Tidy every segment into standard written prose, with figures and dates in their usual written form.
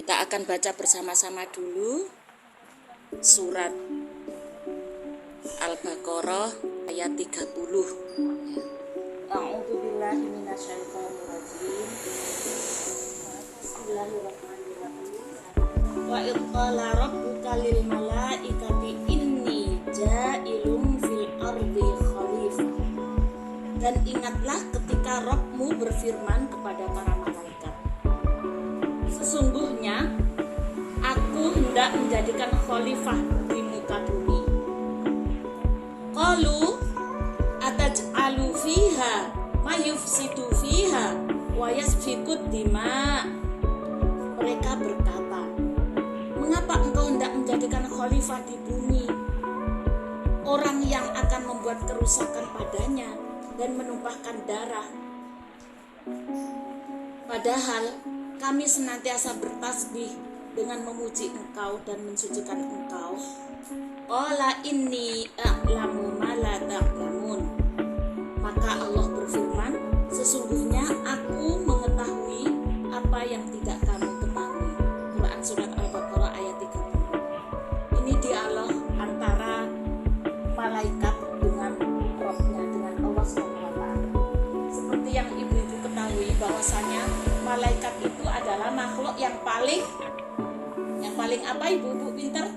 Kita akan baca bersama-sama dulu surat Al-Baqarah ayat 30. A'udzubillahi minasyaitonirrajim. Bismillahirrahmanirrahim. Wa idh qala rabbuka lil malaikati inni ja'ilun fil ardi khalifah. Dan ingatlah ketika Rabbmu berfirman kepada para malaikat, sesungguhnya aku hendak menjadikan khalifah di muka bumi. Qalu ataj'alu fiha ma yufsidu fiha wa yasfikud dima. Mereka berkata, mengapa engkau hendak menjadikan khalifah di bumi, orang yang akan membuat kerusakan padanya dan menumpahkan darah? Padahal kami senantiasa bertasbih dengan memuji engkau dan mensucikan engkau. Qala inni a'lamu ma la ta'lamun. Maka Allah berfirman, sesungguhnya aku mengetahui apa yang tidak kamu ketahui. Quran surat Al-Baqarah ayat 30. Ini dialog antara malaikat dengan Rabbnya, dengan Allah SWT. Seperti yang ibu-ibu ketahui bahwasanya malaikat itu adalah makhluk yang paling apa ibu-ibu pinter?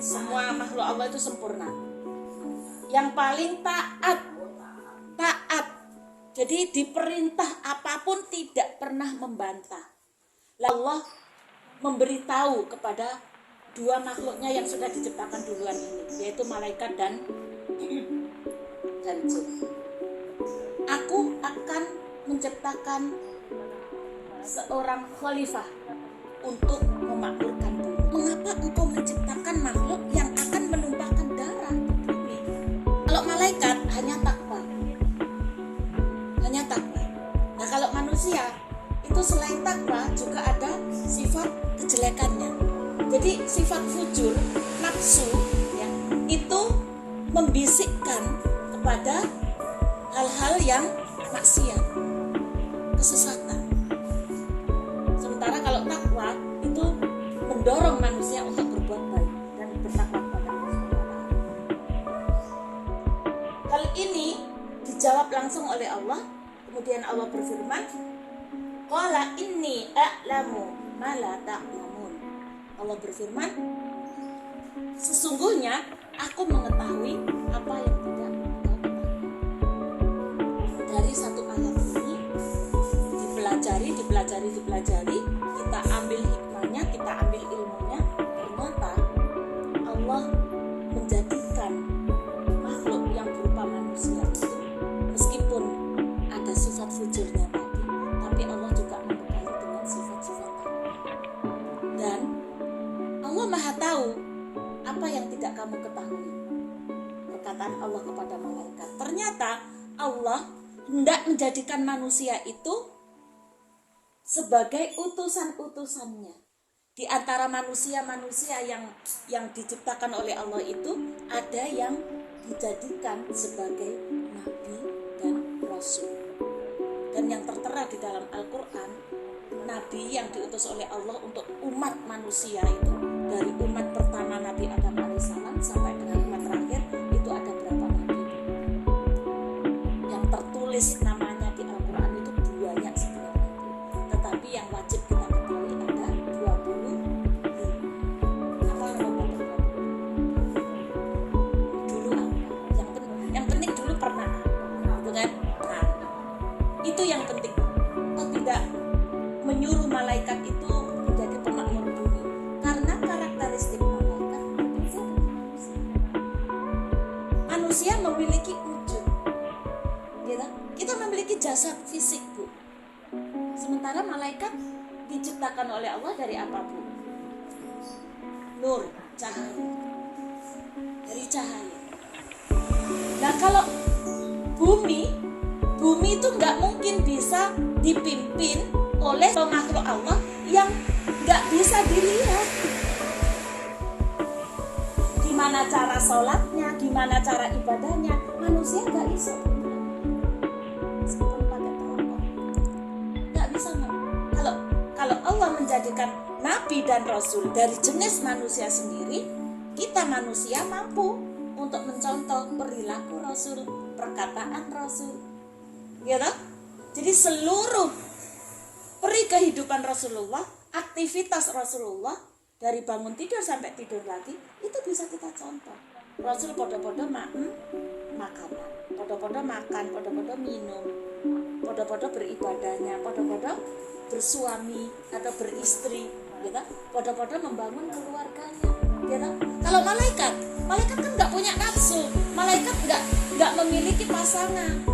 Semua makhluk Allah itu sempurna. Yang paling taat. Jadi diperintah apapun tidak pernah membantah. Lalu Allah memberitahu kepada dua makhluknya yang sudah diciptakan duluan ini, yaitu malaikat dan jin. Aku akan menciptakan seorang khalifah untuk memakmurkan bumi. Mengapa engkau menciptakan makhluk yang akan menumpahkan darah di bumi? Kalau malaikat hanya takwa. Nah kalau manusia itu selain takwa juga ada sifat kejelekannya. Jadi sifat fujur, nafsu, ya, itu membisikkan kepada hal-hal yang maksiat, kesesatan. Sementara kalau takwa itu mendorong manusia untuk berbuat baik dan bertakwa kepada Allah. Hal ini dijawab langsung oleh Allah. Kemudian Allah berfirman, qala inni a'lamu ma la ta'lamun. Allah berfirman, sesungguhnya aku mengetahui apa yang tidak kau ketahui. Dari satu ayat ini dipelajari, kita ambil hikmahnya, kita ambil ilmunya. Ternyata Allah menjadikan makhluk yang berupa manusia itu, meskipun ada sifat fujurnya tadi, tapi Allah juga membekali dengan sifat-sifat takwa. Dan Allah Maha tahu apa yang tidak kamu ketahui. Perkataan Allah kepada malaikat. Ternyata Allah hendak menjadikan manusia itu sebagai utusan-utusannya. Di antara manusia-manusia yang diciptakan oleh Allah itu, ada yang dijadikan sebagai nabi dan rasul. Dan yang tertera di dalam Al-Quran, nabi yang diutus oleh Allah untuk umat manusia itu, dari umat pertama Nabi Adam alaihissalam sampai dengan umat terakhir, itu ada berapa nabi? Yang tertulis namanya di Al-Quran itu banyak sekali. Tetapi yang wajib kita ketahui ada 25. Apa yang mau dulu apa? Yang penting dulu pernah, dengan itu yang penting. Atau tidak menyuruh malaikat itu menjadi pemakmur bumi, karena karakteristik malaikat berbeda dengan manusia. Manusia memiliki wujud, kita memiliki jasad fisik, Bu. Sementara malaikat diciptakan oleh Allah dari apa, Bu? Nur, cahaya. Dari cahaya. Nah kalau bumi itu nggak mungkin bisa dipimpin oleh makhluk Allah yang nggak bisa dilihat. Gimana cara sholatnya, gimana cara ibadahnya, manusia nggak bisa. Meskipun pakai teropong, nggak bisa. Kalau dijadikan nabi dan rasul dari jenis manusia sendiri, kita manusia mampu untuk mencontoh perilaku rasul, perkataan rasul. Gitu? Jadi seluruh peri kehidupan Rasulullah, aktivitas Rasulullah dari bangun tidur sampai tidur lagi itu bisa kita contoh. Rasul podo-podo makanan, podo-podo makan, podo-podo minum, podo-podo beribadahnya, podo-podo bersuami atau beristri, gitu. Podo-podo membangun keluarganya, gitu. Kalau malaikat kan nggak punya nafsu, malaikat nggak memiliki pasangan.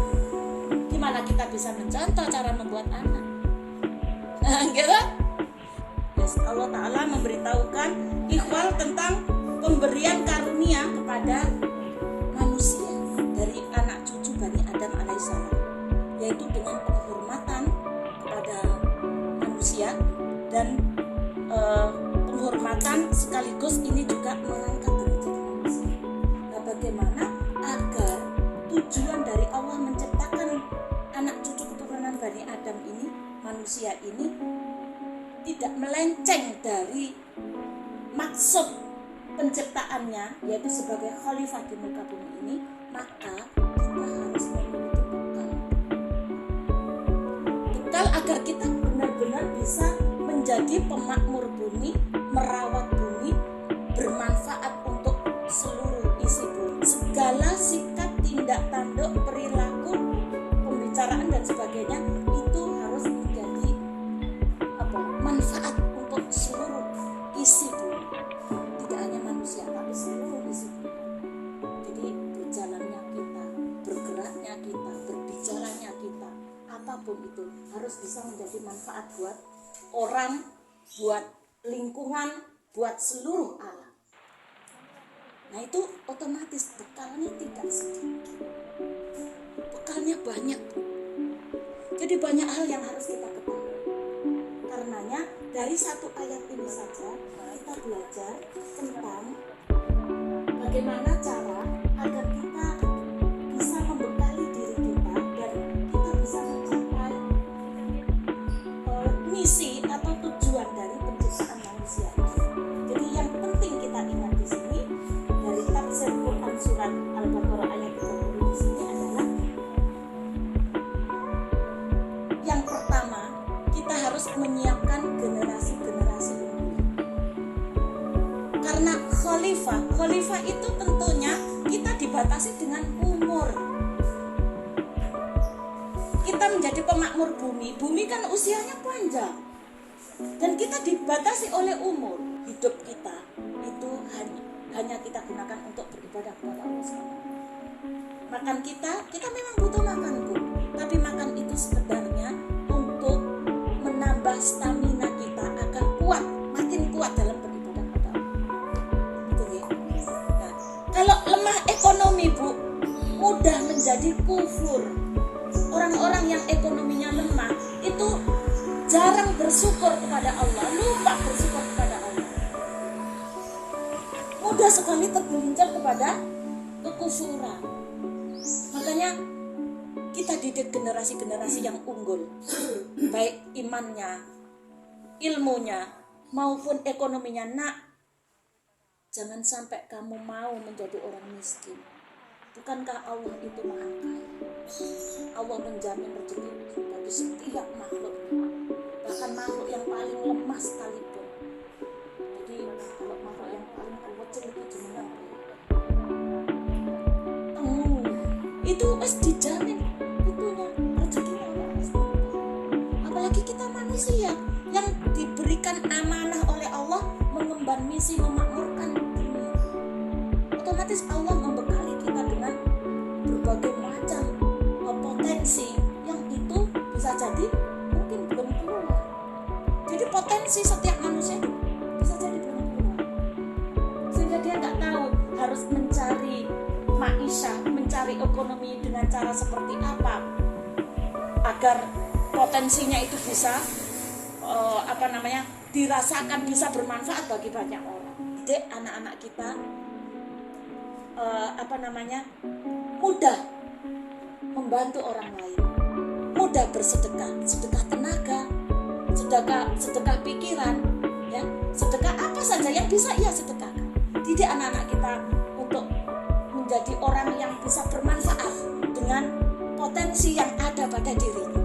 Gimana kita bisa mencontoh cara membuat anak? Gitu? Yes, Allah Ta'ala memberitahukan ikhwal tentang pemberian karunia kepada manusia dari anak cucu Bani Adam alaihissalam, yaitu dengan penghormatan kepada manusia dan penghormatan sekaligus ini juga mengangkat derajat manusia. Nah, bagaimana agar tujuan dari Allah menciptakan anak cucu keturunan Bani Adam ini, manusia ini, tidak melenceng dari maksud penciptaannya, yaitu sebagai khalifah di muka bumi ini, maka kita harus memiliki bekal agar kita benar-benar bisa menjadi pemakmur bumi, merawat bumi, bermanfaat untuk seluruh isi bumi. Segala sikap, tindak tanduk, perilaku, pembicaraan dan sebagainya itu harus menjadi manfaat untuk seluruh isi bumi. Tidak hanya manusia tapi seluruh isi bumi. Jadi berjalannya kita, bergeraknya kita, berbicaranya kita, apapun itu harus bisa menjadi manfaat buat orang, buat lingkungan, buat seluruh alam. Nah, itu otomatis bekalnya tidak sedikit, bekalnya banyak. Jadi banyak hal yang harus kita ketahui. Karenanya dari satu ayat ini saja kita belajar tentang bagaimana cara agar kita bisa membekali diri kita dan kita bisa mencapai misi atau tujuan dari penciptaan manusia. Jadi yang penting kita ingat di sini dari tafsir Quran surat Al-Baqarah ayat 30 di sini adalah yang pertama, kita harus menyiapkan generasi-generasi unggul. Karena khalifah itu tentunya kita dibatasi dengan umur. Kita menjadi pemakmur bumi kan usianya panjang. Dan kita dibatasi oleh umur. Hidup kita itu hanya kita gunakan untuk beribadah kepada Allah SWT. Makan kita memang butuh makan, Bu. Tapi makan itu sekedarnya untuk menambah stamina kita agar kuat, makin kuat dalam beribadah kepada Allah. Betul ya? Nah, kalau lemah ekonomi, Bu, mudah menjadi kufur. Orang-orang yang ekonominya lemah itu jarang bersyukur kepada Allah, lupa bersyukur kepada Allah. Mudah sekali tergelincir kepada kekufuran. Makanya kita didik generasi-generasi yang unggul, baik imannya, ilmunya, maupun ekonominya. Nak, jangan sampai kamu mau menjadi orang miskin. Bukankah Allah itu maha kaya? Allah menjamin rezeki bagi setiap makhluk, bahkan makhluk yang paling lemah sekalipun. Jadi kalau makhluk yang paling kecil itu jenengan itu harus dijamin itunya rezekinya Allah. Apalagi kita manusia yang diberikan amanah oleh Allah mengemban misi memakmurkan dunia. Otomatis Allah membekali kita dengan berbagai macam potensi yang itu bisa jadi mungkin belum keluar. Jadi potensi setiap manusia itu bisa jadi belum keluar, sehingga dia nggak tahu harus mencari maisha, mencari ekonomi dengan cara seperti apa agar potensinya itu bisa dirasakan, bisa bermanfaat bagi banyak orang. Jadi anak-anak kita mudah membantu orang lain, mudah bersedekah, sedekah tenaga, sedekah pikiran, ya, sedekah apa saja yang bisa ia sedekahkan. Didik anak-anak kita untuk menjadi orang yang bisa bermanfaat dengan potensi yang ada pada dirinya.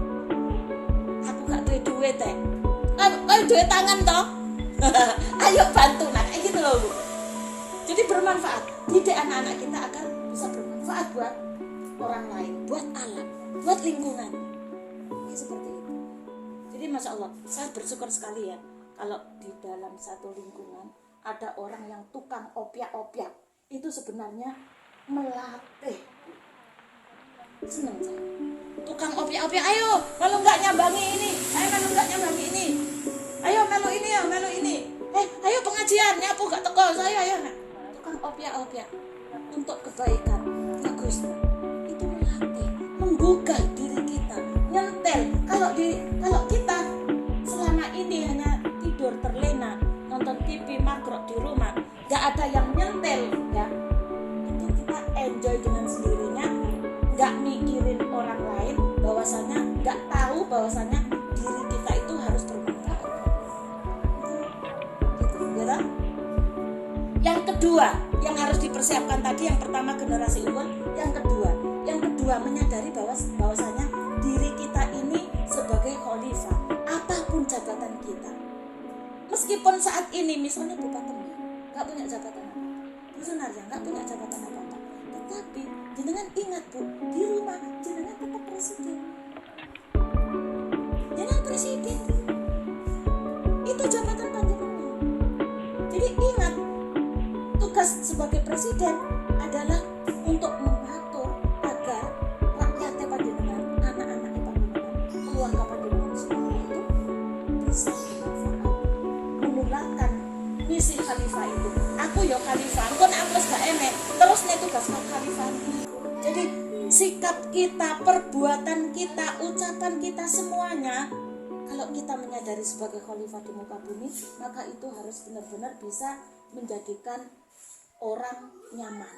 Aku gak duit teh, kayak duit tangan toh. Ayo bantu nak, kayak gitu loh Bu. Jadi bermanfaat. Didik anak-anak kita agar bisa bermanfaat buat orang lain, buat alam, buat lingkungan. Ini seperti itu. Jadi Masya Allah, saya bersyukur sekali ya kalau di dalam satu lingkungan ada orang yang tukang opiak-opiak. Itu sebenarnya melatih. Senang saya. Tukang opiak-opiak, ayo kalau nggak nyambangi ini, ayo kalau nggak nyambangi ini, ayo melu ini ya, melu ini. Ayo pengajian, nyapu gak teko saya ya. Tukang opiak-opiak untuk kebaikan. Bagus. Itu melatih, menggugah diri kita, nyentel. Kalau kita selama ini hanya tidur terlena, nonton TV, magrok di rumah, nggak ada yang nyentel, ya. Itu kita enjoy dengan sendirinya, nggak mikirin orang lain, bahwasanya nggak tahu bahwasanya diri kita itu harus bermanfaat. Gitu, ya. Yang kedua, yang harus dipersiapkan tadi, yang pertama generasi unggul, yang kedua menyadari bahwasanya diri kita ini sebagai khalifah, apapun jabatan kita. Meskipun saat ini misalnya bupati nggak punya jabatan apa-apa, sebenarnya nggak punya jabatan apa-apa, tetapi jenengan ingat Bu, di rumah jenengan tetap presiden. Jenengan presiden itu jabatan panjenengan. Jadi ingat, tugas sebagai presiden adalah untuk mengatur agar rakyatnya panjenengan, anak-anaknya panjenengan, keluarga panjenengan semua itu bisa bermanfaat, menularkan misi khalifah itu. Aku ya khalifah, kon aku gak enek, terus nek tugas khalifah. Jadi sikap kita, perbuatan kita, ucapan kita semuanya, kalau kita menyadari sebagai khalifah di muka bumi, maka itu harus benar-benar bisa menjadikan orang nyaman,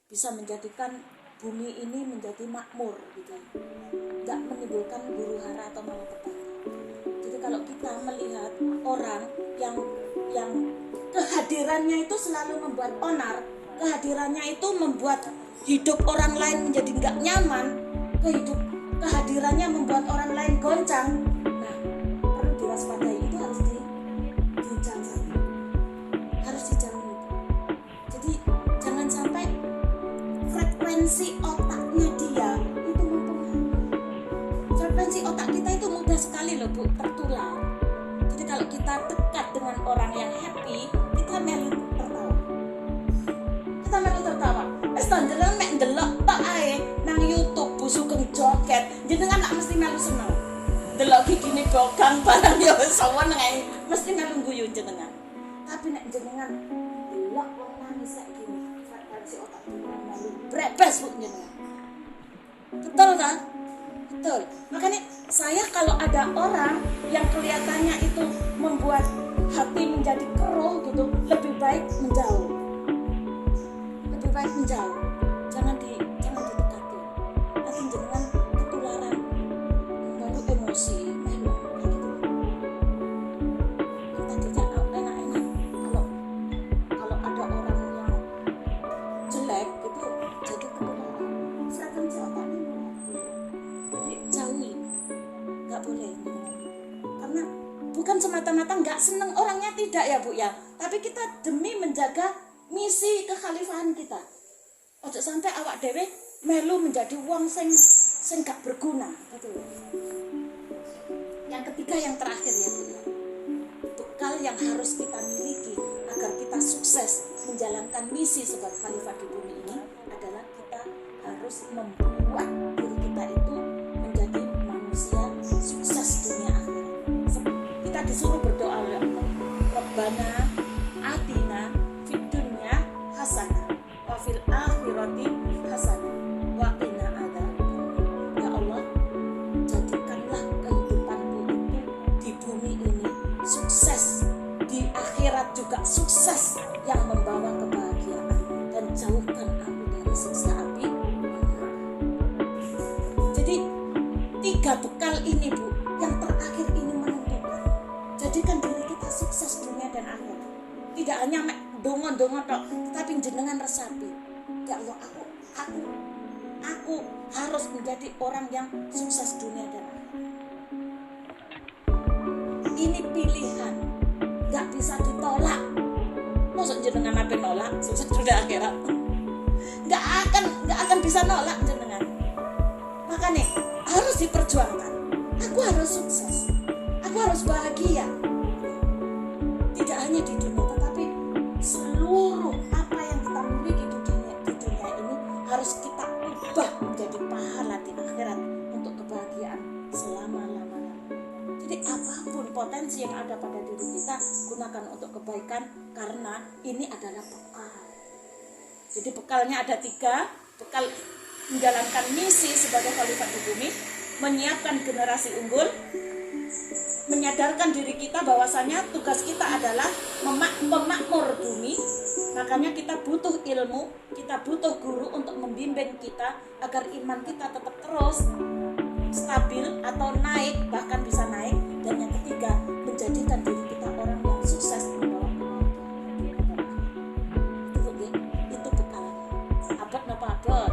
bisa menjadikan bumi ini menjadi makmur gitu, nggak menimbulkan huru hara atau malapetaka. Jadi kalau kita melihat orang yang kehadirannya itu selalu membuat onar, kehadirannya itu membuat hidup orang lain menjadi nggak nyaman, kehadirannya membuat orang lain goncang, nah perlu diwaspadai, itu harus dijauhi, harus dijauhi. Jadi jangan sampai frekuensi otaknya dia itu mempengaruhi. Frekuensi otak kita itu mudah sekali loh Bu tertular. Jadi kalau kita dekat dengan orang yang happy, kita melu tertawa. Jenengan mek ndelok tok ae nang YouTube Bu Sugeng joget, jenengan gak mesti melu seneng. Delok gigine bogang barang ya sawen ae, mesti melu guyu jenengan. Tapi nek jenengan delok wong nangis sak gini, frekuensi otak jenengan melu brebes Bu jenengan. Betul kan? Betul. Makanya saya kalau ada orang yang kelihatannya itu membuat hati menjadi keruh gitu, lebih baik menjauh. Lebih baik menjauh. Jangan didekati. Nanti jangan ketularan lalu emosi, melu gitu. Tadinya enak-enak kalau ada orang yang jelek itu jadi ketularan. Frekuensi otaknya jadi jauhi, nggak boleh. Karena bukan semata-mata nggak seneng orangnya, tidak ya Bu ya. Tapi kita demi menjaga misi kekhalifahan kita. Ojo sampai awak dewe melu menjadi wong sing gak berguna gitu. Yang ketiga, yang terakhir ya Bu ya. Bekal yang harus kita miliki agar kita sukses menjalankan misi sebagai khalifah di bumi ini adalah kita harus membuat diri kita itu menjadi manusia sukses dunia akhirat. Kita disuruh berdoa oleh Allah. Rabbana atina fid dunya hasanah wa fil akhirati hasanah wa qina adzabannar. Ya Allah, jadikanlah kehidupanku itu di bumi ini sukses, di akhirat juga sukses yang membawa kebahagiaan, dan jauhkan aku dari siksa api neraka. Jadi 3 bekal ini Bu, yang terakhir ini menentukan menjadikan diri kita sukses dunia dan akhirat. Tidak hanya dongo-dongo tok, tetapi jenengan resapi. Ya Allah, aku harus menjadi orang yang sukses dunia dan akhirat. Ini pilihan, gak bisa ditolak. Maksud jenengan apa nolak sukses dunia akhirat? Gak akan bisa nolak jenengan. Makanya harus diperjuangkan. Aku harus sukses, aku harus bahagia. Tidak hanya di dunia, tetapi seluruh apa yang kita miliki di dunia ini harus kita ubah menjadi pahala di akhirat untuk kebahagiaan selama-lamanya. Jadi apapun potensi yang ada pada diri kita, gunakan untuk kebaikan, karena ini adalah bekal. Jadi bekalnya ada 3, bekal menjalankan misi sebagai khalifah di bumi, menyiapkan generasi unggul, menyadarkan diri kita bahwasanya tugas kita adalah memakmur bumi. Makanya kita butuh ilmu, kita butuh guru untuk membimbing kita agar iman kita tetap terus stabil atau naik, bahkan bisa naik. Dan yang ketiga, menjadikan diri kita orang yang sukses membawa itu bekalnya. Abad napa abad?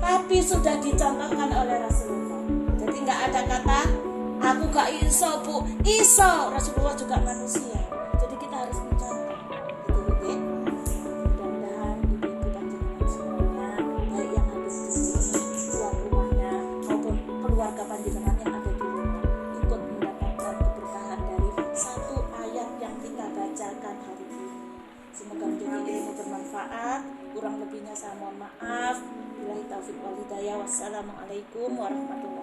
Tapi sudah dicontohkan oleh Rasulullah. Jadi nggak ada kata aku gak iso bu, iso. Rasulullah juga manusia. Jadi kita harus mencontoh. Gitu. Mudah-mudahan ibu-ibu dan jenengan semuanya, baik yang ada di sini, tuan rumahnya maupun keluarga panjenengan yang ada di rumah, ikut mendapatkan keberkahan dari satu ayat yang kita bacakan hari ini. Semoga menjadi ilmu bermanfaat. Kurang lebihnya saya mohon maaf. Billahi taufiq wal hidayah. Wassalamualaikum warahmatullahi wabarakatuh.